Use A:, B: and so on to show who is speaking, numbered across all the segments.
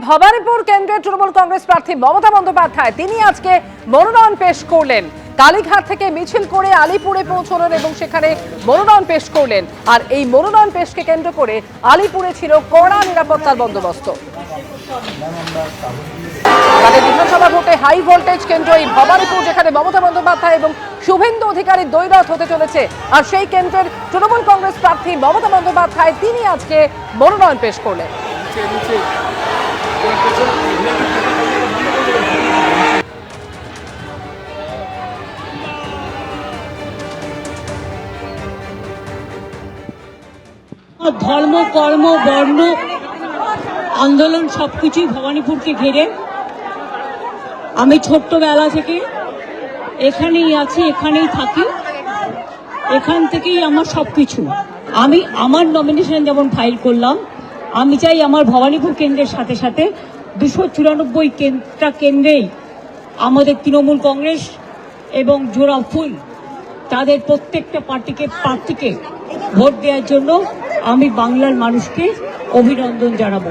A: ভবানীপুর কেন্দ্রের তৃণমূল কংগ্রেস প্রার্থী মমতা বন্দ্যোপাধ্যায় তিনি আজকে মনোনয়ন পেশ করলেন। কালীঘাট থেকে মিছিল করে আলিপুরে পৌঁছলেন এবং সেখানে মনোনয়ন পেশ করলেন। আর এই মনোনয়ন পেশকে কেন্দ্র করে আলিপুরে ছিল কড়া নিরাপত্তার বন্দোবস্ত। বিধানসভা ভোটে হাই ভোল্টেজ কেন্দ্র এই ভবানীপুর, যেখানে মমতা বন্দ্যোপাধ্যায় এবং শুভেন্দু অধিকারীর দ্বৈরথ হতে চলেছে। আর সেই কেন্দ্রের তৃণমূল কংগ্রেস প্রার্থী মমতা বন্দ্যোপাধ্যায় তিনি আজকে মনোনয়ন পেশ করলেন।
B: ধর্ম, কর্ম, বর্ণ, আন্দোলন সবকিছুই ভবানীপুরকে ঘিরে। আমি ছোট্টবেলা থেকে এখানেই আছি, এখানেই থাকি, এখান থেকেই আমার সবকিছু। আমি আমার নমিনেশন যেমন ফাইল করলাম, আমি চাই আমার ভবানীপুর কেন্দ্রের সাথে সাথে 294টা কেন্দ্রেই আমাদের তৃণমূল কংগ্রেস এবং জোড়া ফুল তাদের প্রত্যেকটা প্রার্থীকে ভোট দেওয়ার জন্য আমি বাংলার মানুষকে অভিনন্দন জানাবো।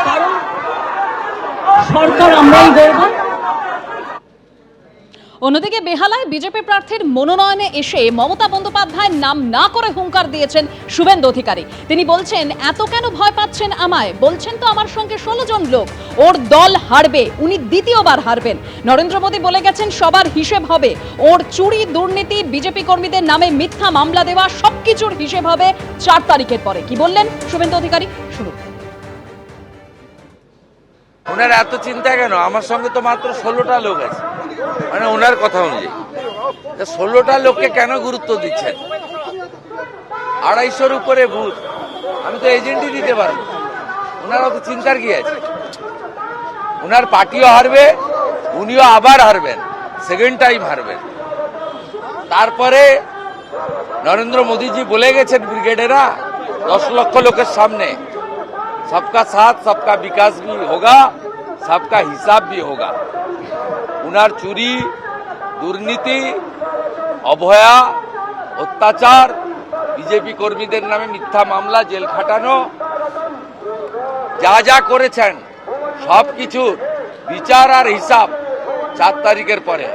B: কারণ সরকার আমরাই গড়ব।
C: অন্যদিকে বেহালায় বিজেপি প্রার্থীর মনোনয়নে এসে মমতা বন্দ্যোপাধ্যায়ের নাম না করে হুঙ্কার দিয়েছেন শুভেন্দু অধিকারী। তিনি বলছেন, এত কেন ভয় পাচ্ছেন আমায়? বলছেন তো আমার সঙ্গে 16 জন লোক, ওর দল হারবে, উনি দ্বিতীয়বার হারবেন। নরেন্দ্র মোদী বলে গেছেন সবার হিসেব হবে। ওর চুরি, দুর্নীতি, বিজেপি কর্মীদের নামে মিথ্যা মামলা দেওয়া সবকিছুর হিসেব হবে 4 তারিখের পরে। কি বললেন শুভেন্দু অধিকারী? শুরু।
D: ওনার এত চিন্তা কেন? আমার সঙ্গে তো মাত্র 16টা লোক আছে, মানে ওনার কথা অনুযায়ী 16টা লোককে কেন গুরুত্ব দিচ্ছেন? 250-র উপরে বুথ, আমি তো এজেন্টই দিতে পারবো। ওনার অত চিন্তার কি আছে? ওনার পার্টিও হারবে, উনিও আবার হারবেন, সেকেন্ড টাইম হারবেন। তারপরে নরেন্দ্র মোদীজি বলে গেছেন ব্রিগেডেরা 10 লক্ষ লোকের সামনে, सबका साथ सबका विकास भी होगा, सबका हिसाब भी होगा। उनार चुरी, दुर्नीति, अवहेला, अत्याचार, बीजेपी कर्मीদের নামে মিথ্যা মামলা, জেল খাটানো, যা যা করেছেন সবকিছু বিচার আর হিসাব 4 তারিখের পরে।